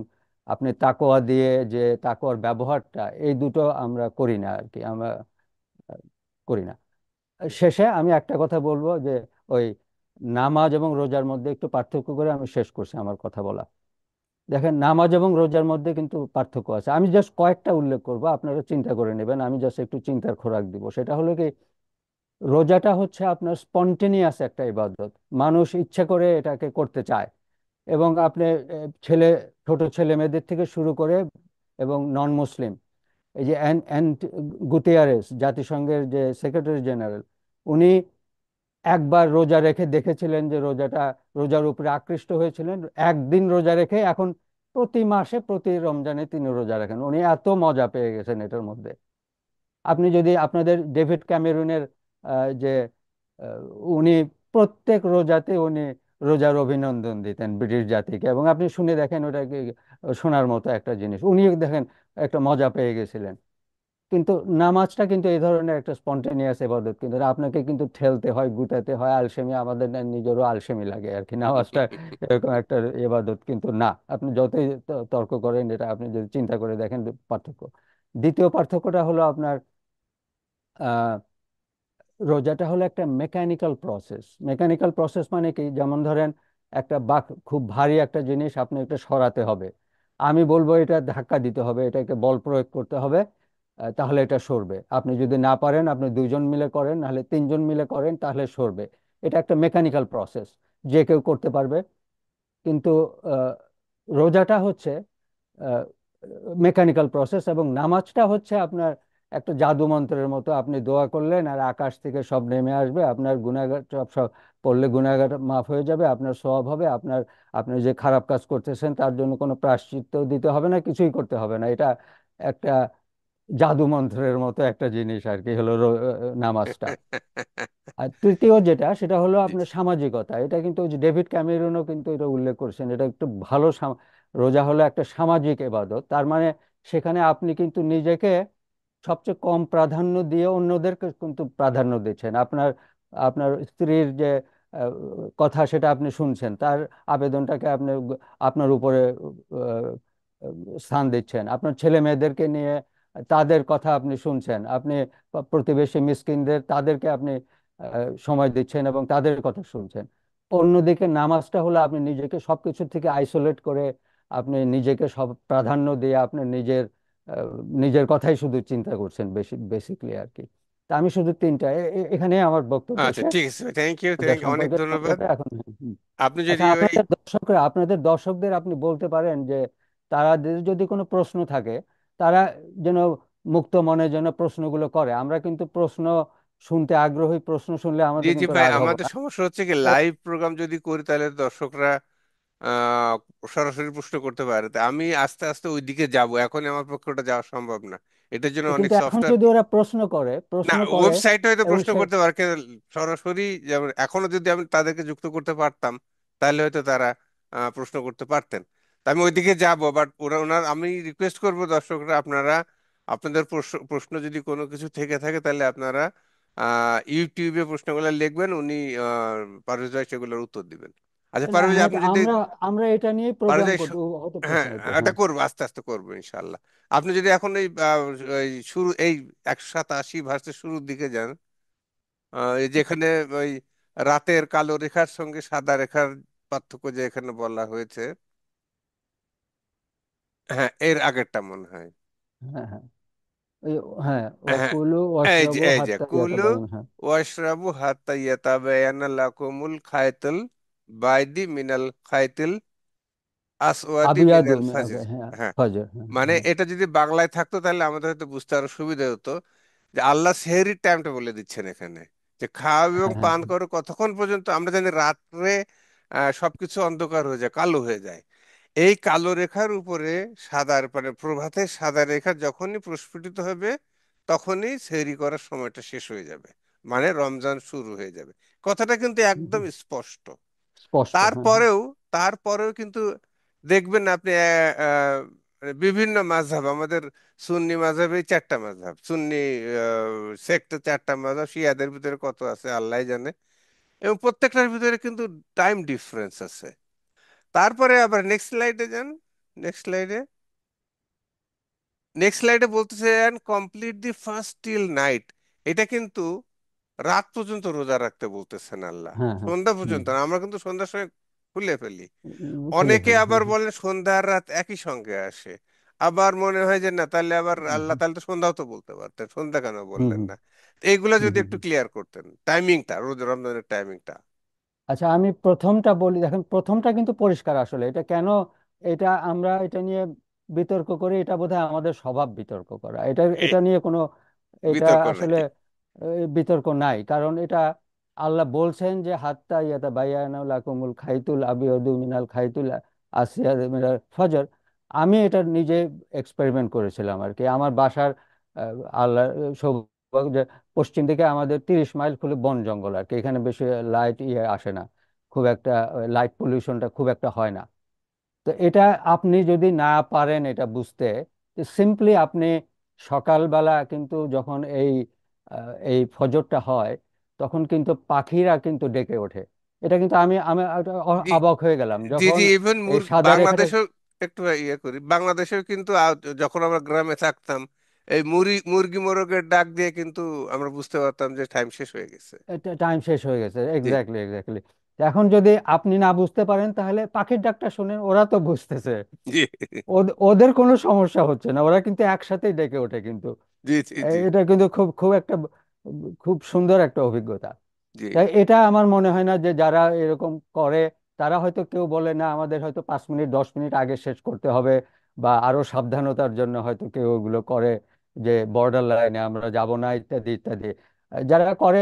আপনি তাকোয়া দিয়ে যে তাকোয়ার ব্যবহারটা, এই দুটো আমরা করি না আর কি, আমরা আহ, করি না। শেষে আমি একটা কথা বলবো যে ওই নামাজ এবং রোজার মধ্যে একটু পার্থক্য করে আমি শেষ করছি আমার কথা বলা। দেখেন, নামাজ এবং রোজার মধ্যে কিন্তু পার্থক্য আছে। আমি জাস্ট কয়েকটা উল্লেখ করব, আপনারা চিন্তা করে নেবেন, আমি জাস্ট একটু চিন্তার খোরাক দিব। সেটা হলো কি, রোজাটা হচ্ছে আপনার স্পন্টেনিয়াস একটা ইবাদত, মানুষ ইচ্ছে করে এটাকে করতে চায়। এবং আপনি ছেলে, ছোট ছেলে মেয়েদের থেকে শুরু করে এবং নন মুসলিম, এই যে গুতেয়ারেস, জাতিসংঘের যে সেক্রেটারি জেনারেল, উনি একবার রোজা রেখে দেখেছিলেন যে রোজার উপরে আকৃষ্ট হয়েছিলেন, একদিন রোজা রেখে এখন প্রতি মাসে প্রতি রমজানে তিনি রোজা রাখেন। উনি এত মজা পেয়ে গেছেন এটার মধ্যে। আপনি যদি আপনাদের ডেভিড ক্যামেরুনের যে আহ, উনি প্রত্যেক রোজাতে উনি রোজার অভিনন্দন দিতেন ব্রিটিশ জাতিকে, এবং আপনি শুনে দেখেন ওটা শোনার মতো একটা জিনিস। উনি দেখেন একটা মজা পেয়ে গেছিলেন। কিন্তু নামাজটা কিন্তু এই ধরনের একটা স্পন্টেনিয়াস ইবাদত, কিন্তু আপনাকে কিন্তু ঠেলতে হয়, গুটাতে হয়, আলসেমি, আমাদের না নিজেরও আলসেমি লাগে আর কি। নামাজটা এরকম একটা ইবাদত কিন্তু না। আপনি যতই তর্ক করেন, এটা আপনি যদি চিন্তা করে দেখেন পার্থক্য। দ্বিতীয় পার্থক্যটা হলো আপনার রোজাটা হলো একটা মেকানিক্যাল প্রসেস। মেকানিক্যাল প্রসেস মানে কি, যেমন ধরেন একটা খুব ভারী একটা জিনিস আপনি এটা সরাতে হবে, আমি বলবো এটা ধাক্কা দিতে হবে, এটাকে বল প্রয়োগ করতে হবে, তাহলে এটা সরবে। আপনি যদি না পারেন, আপনি দুইজন মিলে করেন, নাহলে তিনজন মিলে করেন, তাহলে সরবে। এটা একটা মেকানিক্যাল প্রসেস, যে কেউ করতে পারবে। কিন্তু আহ, রোজাটা হচ্ছে মেকানিক্যাল প্রসেস, এবং নামাজটা হচ্ছে আপনার একটা জাদু মন্ত্রের মতো। আপনি দোয়া করলেন আর আকাশ থেকে সব নেমে আসবে, আপনার গুনাহগার সব সব পড়লে গুনাহগার মাফ হয়ে যাবে, আপনার সওয়াব হবে, আপনি যে খারাপ কাজ করতেছেন তার জন্য কোনো প্রায়শ্চিত্ত দিতে হবে না, কিছুই করতে হবে না। এটা একটা জাদু মন্ত্রের মতো একটা জিনিস আর কি, হলো নামাজটা। আর তৃতীয় যেটা, সেটা হলো জি, আপনার জি। সামাজিকতা। এটা কিন্তু ওই যে ডেভিড ক্যামেরুনও কিন্তু এটা উল্লেখ করছেন, এটা একটু ভালো রোজা হলো একটা সামাজিক ইবাদত। তার মানে সেখানে আপনি কিন্তু নিজেকে সবচেয়ে কম প্রাধান্য দিয়ে অন্যদেরকে কিন্তু প্রাধান্য দিচ্ছেন। আপনার আপনার স্ত্রীর যে আহ, কথা, সেটা আপনি শুনছেন, তার আবেদনটাকে আপনি আপনার উপরে স্থান দিচ্ছেন। আপনার ছেলে মেয়েদেরকে নিয়ে তাদের কথা আপনি শুনছেন, আপনি প্রতিবেশী মিসকিনদের, তাদেরকে আপনি সময় দিচ্ছেন এবং তাদের কথা শুনছেন। অন্যদিকে নামাজটা হলো আপনি নিজেকে সবকিছু থেকে আইসোলেট করে, আপনি নিজেকে সব প্রাধান্য দিয়ে আপনি নিজের কথাই শুধু চিন্তা করছেন, বেসিকলি আর কি। তা আমি শুধু তিনটা এখানে আমার বক্তব্য আচ্ছা, শেষ ঠিক আছে, থ্যাংক ইউ, রোজা থ্যাংক ইউ, অনেক সম্পর্কে ধন্যবাদ। তথ্যটা এখন। আপনি যদি আচ্ছা, ওই আপনাদের দর্শকদের আপনি বলতে পারেন যে তারা যদি কোনো প্রশ্ন থাকে, তারা যেন মুক্ত মনে যেন প্রশ্নগুলো করে। আমরা কিন্তু প্রশ্ন শুনতে আগ্রহী, প্রশ্ন শুনলে জি, আমাদের জি কিন্তু ভাই, রাগ হবে আমাদের না। সমস্যা হচ্ছে কি, তো লাইভ প্রোগ্রাম যদি করি তাহলে দর্শকরা আহ সরাসরি প্রশ্ন করতে পারে, তা আমি আস্তে আস্তে ওই দিকে যাব, এখন আমার পক্ষে ওটা যাওয়া সম্ভব না। এটার জন্য অনেক কিন্তু এখন সফটওয়্যার, যদি ওরা না প্রশ্ন করে ওয়েবসাইটে হয়তো এবং প্রশ্ন করতে পারে সরাসরি, যেমন এখনো যদি আমি তাদেরকে যুক্ত করতে পারতাম তাহলে হয়তো তারা প্রশ্ন করতে পারতেন। তা আমি ওইদিকে যাব, বাট আমি রিকোয়েস্ট করব দর্শকরা, আপনারা আপনাদের প্রশ্ন যদি কোনো কিছু থেকে থাকে তাহলে আপনারা ইউটিউবে প্রশ্নগুলো লিখবেন, উনি পারভেজ ভাই সেগুলোর উত্তর দিবেন। আচ্ছা না, পারভেজ, হ্যাঁ, আপনি যদি, আমরা আমরা এটা নিয়ে পারভেজ প্রোগ্রাম ভাই, করবো, হয়তো হ্যাঁ, প্রশ্ন উত্তর। এটা হ্যাঁ, করবো, আস্তে আস্তে করবো ইনশাল্লাহ। আপনি যদি এখন এই শুরু, এই 187 ভার্সের শুরুর দিকে যান, এই যেখানে ওই রাতের কালো রেখার সঙ্গে সাদা রেখার পার্থক্য যে এখানে বলা হয়েছে, হ্যাঁ এর আগেরটা মনে হয়। হ্যাঁ, হ্যাঁ, ওই, হ্যাঁ, হ্যাঁ, ওয়াকুলু এই যে ওয়াশরাবু এই যে হাত্তা কুলু ইয়াতাবায়ানা। হ্যাঁ, ওয়াশরাবু হাত্তা ইয়াতাবায়ানা লাকুমুল খায়তুল বাইদি মিনাল খায়তুল আসওয়াদি আবিয়াদু মিনাল ফাজর। হ্যাঁ, হ্যাঁ, ফজর, হ্যাঁ, মানে হ্যাঁ, এটা যদি বাংলায় থাকতো তাহলে আমাদের হয়তো বুঝতে আরো সুবিধা হতো, যে আল্লাহ সেহরির টাইমটা বলে দিচ্ছেন এখানে, যে খাও এবং হ্যাঁ, হ্যাঁ, পান করো কতক্ষণ পর্যন্ত। আমরা জানি রাত্রে সবকিছু অন্ধকার হয়ে যায়, কালো হয়ে যায়। এই কালো রেখার উপরে সাদার, মানে প্রভাতের সাদা রেখা যখনই প্রস্ফুটিত হবে তখনই সেহরি করার সময়টা শেষ হয়ে যাবে, মানে রমজান শুরু হয়ে যাবে। কথাটা কিন্তু একদম হুম, স্পষ্ট। স্পষ্ট। হ্যাঁ, হ্যাঁ, তারপরেও তারপরেও কিন্তু দেখবেন আপনি মানে বিভিন্ন মাযহাব, আমাদের সুন্নি মাযহাবে 4টা মাযহাব, সুন্নি সেক্টে 4টা মাযহাব, শিয়াদের ভিতরে কত আছে আল্লাহ জানে, এবং প্রত্যেকটার ভিতরে কিন্তু টাইম ডিফারেন্স আছে। তারপরে আবার নেক্সট স্লাইডে যান, নেক্সট স্লাইডে, নেক্সট স্লাইডে বলতেছেন complete the fast till night. এটা কিন্তু রাত পর্যন্ত রোজা রাখতে বলতেছেন আল্লাহ, হ্যাঁ, হ্যাঁ, সন্ধ্যা হুম, পর্যন্ত না। আমরা কিন্তু সন্ধ্যার সময় খুলে ফেলি। খুলে অনেকে ফেলি। আবার হ্যাঁ, বলেন সন্ধ্যা আর রাত একই সঙ্গে আসে, আবার মনে হয় যে না, তাহলে আবার হ্যাঁ, আল্লাহ হুম, তাহলে তো সন্ধ্যাও তো বলতে পারতেন, সন্ধ্যা কেন হুম, বললেন হুম, না? তো এইগুলা হুম, যদি হুম, একটু হুম। ক্লিয়ার করতেন, টাইমিংটা, রোজ রমজানের টাইমিংটা। আচ্ছা, আমি প্রথমটা বলি। দেখেন, প্রথমটা কিন্তু পরিষ্কার আসলে। এটা কেন, এটা আমরা এটা নিয়ে বিতর্ক করি, এটা বোধহয় আমাদের স্বভাব বিতর্ক করা। এটা এই এটা নিয়ে কোনো, এটা বিতর্ক নাই। আসলে বিতর্ক নাই। কারণ এটা আল্লাহ বলছেন যে হাত্তা ইয়াতা বাইয়ানা লাকুমুল খাইতুল আবিয়াদু মিনাল খাইতুল আসিয়াদ মিনাল ফজর। আমি এটা নিজে এক্সপেরিমেন্ট করেছিলাম আর কি। আমার বাসার আল্লাহ সৌভাগ্য যে পশ্চিম দিকে আমাদের 30 মাইল খুলে বন জঙ্গল আর কি। এখানে বেশি লাইট আসে না, খুব একটা লাইট পলিউশনটা খুব একটা হয় না। তো এটা আপনি যদি না পারেন এটা বুঝতে, সিম্পলি আপনি সকালবেলা কিন্তু যখন এই ফজরটা হয়, তখন কিন্তু পাখিরা কিন্তু ডেকে ওঠে। এটা কিন্তু আমি আমি একটা জি অবাক হয়ে গেলাম জি যখন জি, ইভেন এই সাদা রেখাটা। বাংলাদেশেও একটু ইয়ে করি, বাংলাদেশেও কিন্তু যখন আমরা গ্রামে থাকতাম, এই মুরগি মোরগের ডাক দিয়ে কিন্তু আমরা বুঝতে পারতাম যে টাইম শেষ হয়ে গেছে। টাইম শেষ হয়ে গেছে, জি এক্স্যাক্টলি এক্স্যাক্টলি। এখন যদি আপনি না বুঝতে পারেন, তাহলে পাখির ডাকটা শুনেন, ওরা তো বুঝতেছে। জি ওদের কোনো সমস্যা হচ্ছে না, ওরা কিন্তু একসাথেই ডেকে ওঠে কিন্তু। জি জি জি এটা কিন্তু খুব খুব একটা খুব সুন্দর একটা অভিজ্ঞতা। জি তাই এটা আমার মনে হয় না যে যারা এরকম করে, তারা হয়তো কেউ বলে না আমাদের হয়তো 5 মিনিট 10 মিনিট আগে শেষ করতে হবে, বা আরো সাবধানতার জন্য হয়তো কেউ ওগুলো করে, যে বর্ডার লাইনে আমরা যাব না ইত্যাদি ইত্যাদি। যারা করে,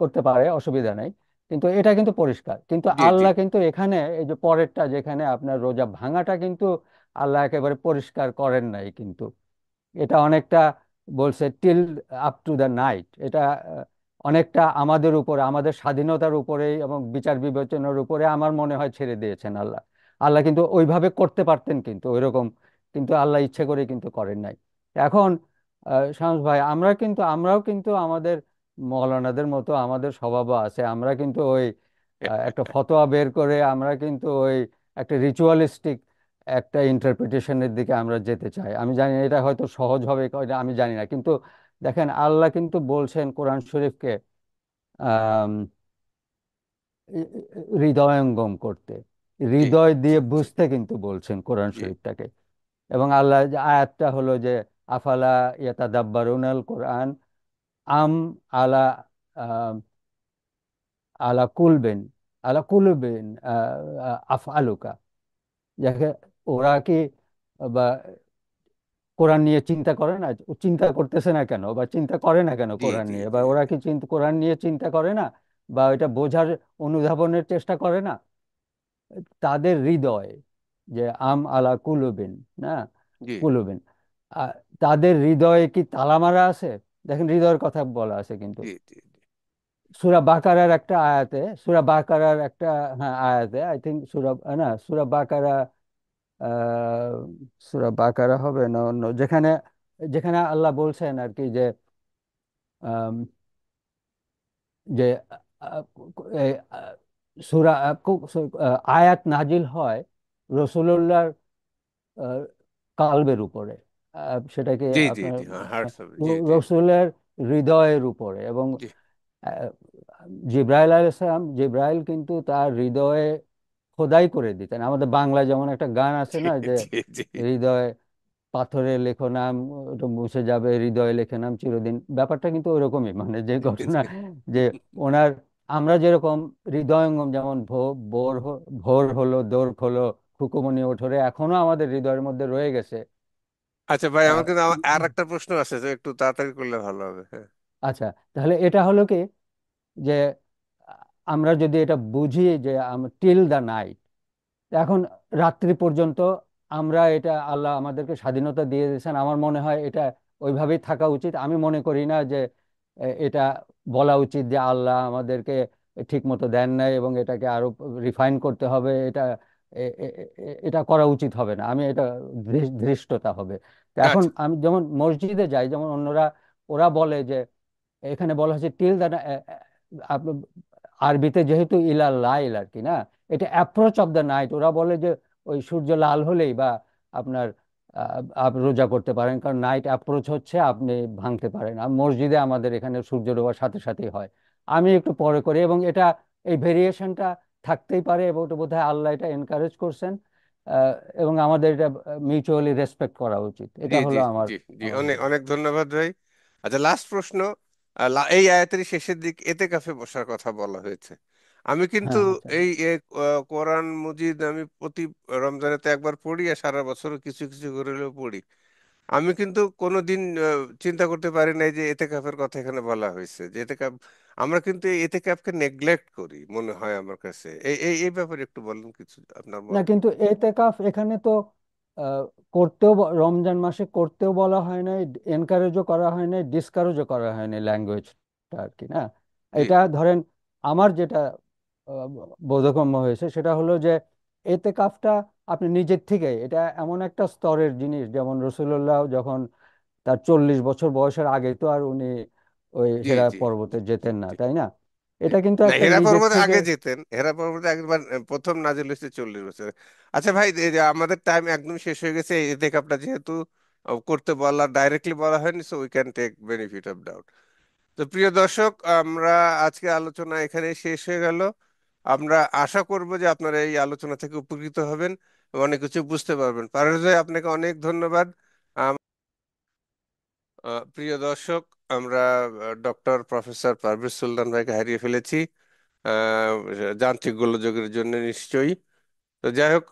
করতে পারে, অসুবিধা নেই। কিন্তু এটা কিন্তু পরিষ্কার, কিন্তু জি জি। আল্লাহ কিন্তু এখানে এই যে পরেরটা, যেখানে আপনার রোজা ভাঙাটা, কিন্তু আল্লাহ একেবারে পরিষ্কার করেন নাই কিন্তু। এটা অনেকটা বলছে till up to the night. এটা অনেকটা আমাদের উপরে, আমাদের স্বাধীনতার উপরে এবং বিচার বিবেচনার উপরে আমার মনে হয় ছেড়ে দিয়েছেন আল্লাহ। আল্লাহ কিন্তু ওইভাবে করতে পারতেন, কিন্তু ওইরকম, কিন্তু আল্লাহ ইচ্ছে করে কিন্তু করেন নাই। এখন শামস ভাই, আমরাও কিন্তু আমাদের মৌলানাদের মতো আমাদের স্বভাবও আছে। আমরা কিন্তু ওই একটা ফতোয়া বের করে আমরা কিন্তু ওই একটা রিচুয়ালিস্টিক একটা ইন্টারপ্রিটেশনের দিকে আমরা যেতে চাই। আমি জানি না এটা হয়তো সহজ হবে কিনা, আমি জানি না, কিন্তু দেখেন আল্লাহ কিন্তু বলছেন কোরআন শরীফকে আহ হৃদয়ঙ্গম করতে, জি হৃদয় জি দিয়ে জি বুঝতে কিন্তু বলছেন কোরআন জি শরীফটাকে। এবং আল্লাহ যে আয়াতটা হলো যে আফালা ইয়াতাদাব্বারুনাল কোরআন আম আলা আহ, আলা কুলবেন আলা কুলবেন আফআলুকা। যাকে ওরা কি, বা কোরআন নিয়ে চিন্তা করে না, ও চিন্তা করতেছে না কেন, বা চিন্তা করে না কেন জি কোরআন জি নিয়ে, বা জি ওরা কি কোরআন নিয়ে চিন্তা করে না, বা এটা বোঝার অনুধাবনের চেষ্টা করে না। তাদের হৃদয়, যে আম আলা কুলুবিন, না জি কুলুবিন, আহ, তাদের হৃদয়ে কি তালা মারা আছে? দেখেন, হৃদয়ের কথা বলা আছে কিন্তু জি জি সূরা বাকারার একটা আয়াতে, সূরা বাকারার একটা, হ্যাঁ, আয়াতে, আই থিংক সূরা, না সূরা বাকারা, আহ সূরা বাকারা হবে না অন্য, যেখানে যেখানে আল্লাহ বলছেন আর কি যে আম, যে আহ, এই, সূরা আয়াত নাজিল হয় রসুলুল্লাহর কালবের উপরে, সেটাকে জি জি আপনার জি, হার্টস হবে, জি জি রসুলের হৃদয়ের উপরে। এবং জি আহ, জিব্রাইল আলাইহিস সালাম, জিব্রাইল কিন্তু তার হৃদয়ে খোদাই করে দিতেন। আমাদের বাংলায় যেমন একটা গান আছে জি না, যে জি জি হৃদয় পাথরে লেখো নাম, ওটা মুছে যাবে, হৃদয়ে লেখে নাম চিরদিন। ব্যাপারটা কিন্তু ওইরকমই, মানে যে ঘটনা, যে ওনার, আমরা যেরকম হৃদয়ঙ্গম, যেমন ভোর হলো, দোর হলো, খুকুমনি ওঠরে, এখনো আমাদের হৃদয়ের মধ্যে রয়ে গেছে। আচ্ছা ভাই, আমার আহ, কিন্তু আর একটা প্রশ্ন আছে, তো একটু তাড়াতাড়ি করলে ভালো হবে। হ্যাঁ আচ্ছা, তাহলে এটা হলো কি, যে আমরা যদি এটা বুঝি যে টিল দ্য নাইট, এখন রাত্রি পর্যন্ত আমরা, এটা আল্লাহ আমাদেরকে স্বাধীনতা দিয়ে দিয়েছেন, আমার মনে হয় এটা ওইভাবেই থাকা উচিত। আমি মনে করি না যে এটা বলা উচিত যে আল্লাহ আমাদেরকে ঠিক মতো দেন নাই এবং এটাকে আরো রিফাইন করতে হবে। এটা করা উচিত হবে না। আমি এটা ধৃষ্টতা হবে। তো এখন আচ্ছা আমি যেমন মসজিদে যাই, যেমন অন্যরা, ওরা বলে যে এখানে বলা হচ্ছে টিল দ্য, আরবিতে যেহেতু ইলা লাইল আর কি, না, এটা অ্যাপ্রোচ অফ দ্য নাইট। ওরা বলে যে ওই সূর্য লাল হলেই বা আপনার আপনি রোজা করতে পারেন, কারণ নাইট অ্যাপ্রোচ হচ্ছে, আপনি ভাঙতে পারেন। আর মসজিদে আমাদের এখানে সূর্য ডোবার সাথে সাথেই হয়। আমি একটু পরে করি, এবং এটা, এই ভেরিয়েশনটা থাকতেই পারে, এবং এটা বোধহয় আল্লাহ এটা এনকারেজ করছেন। আহ, এবং আমাদের এটা মিউচুয়ালি রেসপেক্ট করা উচিত। জি এটা জি হলো আমার জি জি, আমার অনেক view। অনেক ধন্যবাদ ভাই। আচ্ছা, লাস্ট প্রশ্ন। এই আয়াতের শেষের দিক এতে কাফে বসার কথা বলা হয়েছে। আমি কিন্তু হ্যাঁ আচ্ছা। এই কোরআন মজিদ আমি প্রতি রমজানে তো একবার পড়ি, আর সারা বছরও কিছু কিছু করে হলেও পড়ি। আমি কিন্তু কোনোদিন চিন্তা করতে পারি নাই যে এতেকাফের কথা এখানে বলা হয়েছে, যে এতেকাফ আমরা কিন্তু এই এতেকাফকে নেগলেক্ট করি মনে হয় আমার কাছে। এই এই এই ব্যাপারে একটু বলুন কিছু আপনার না মত। কিন্তু এতেকাফ এখানে তো আহ, রমজান মাসে করতেও বলা হয় নাই, এনকারেজও করা হয় নাই, ডিসকারেজও করা হয় নাই, ল্যাঙ্গুয়েজটা আর কি না। জি এটা ধরেন আমার যেটা আহ, বোধগম্য হয়েছে সেটা হলো যে এতেকাফটা আপনি নিজের থেকে, এটা এমন একটা স্তরের জিনিস, যেমন রসুল্লাহ যখন তার 40 বছর বয়সের আগে তো আর উনি ওই জি হেরা জি পর্বতে যেতেন না, জি তাই না? জি। এটা কিন্তু না, একটা হেরা নিজের পর্বতে থেকে। আগে যেতেন, হেরা পর্বতে একবার প্রথম নাজিল হয়েছে 40 বছর। আচ্ছা ভাই, এই যে আমাদের টাইম একদম শেষ হয়ে গেছে। এই এতেকাফটা যেহেতু করতে বলা ডাইরেক্টলি বলা হয়নি, so we can take benefit of doubt. তো প্রিয় দর্শক, আমরা আজকে আলোচনা এখানে শেষ হয়ে গেল। আমরা আশা করব যে আপনারা এই আলোচনা থেকে উপকৃত হবেন এবং অনেক কিছু বুঝতে পারবেন। পারভেজ ভাই, আপনাকে অনেক ধন্যবাদ। প্রিয় দর্শক, আমরা ডক্টর প্রফেসর পারভেজ সুলতান ভাইকে হারিয়ে ফেলেছি আহ, যান্ত্রিক গোলযোগের জন্য নিশ্চয়ই। তো যাই হোক,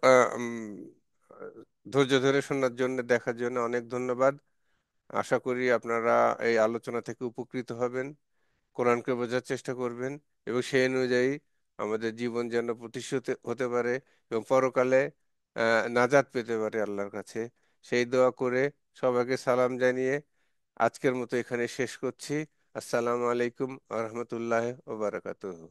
ধৈর্য ধরে শোনার জন্য, দেখার জন্য অনেক ধন্যবাদ। আশা করি আপনারা এই আলোচনা থেকে উপকৃত হবেন, কোরআনকে বোঝার চেষ্টা করবেন এবং সেই অনুযায়ী আমাদের জীবন যেন প্রতিষ্ঠিত হতে পারে এবং পরকালে নাজাত পেতে পারে আল্লাহর কাছে, সেই দোয়া করে সবাইকে সালাম জানিয়ে আজকের মতো এখানে শেষ করছি। আসসালামু আলাইকুম আ রহমতুল্লাহ ওয়া বারাকাতুহু।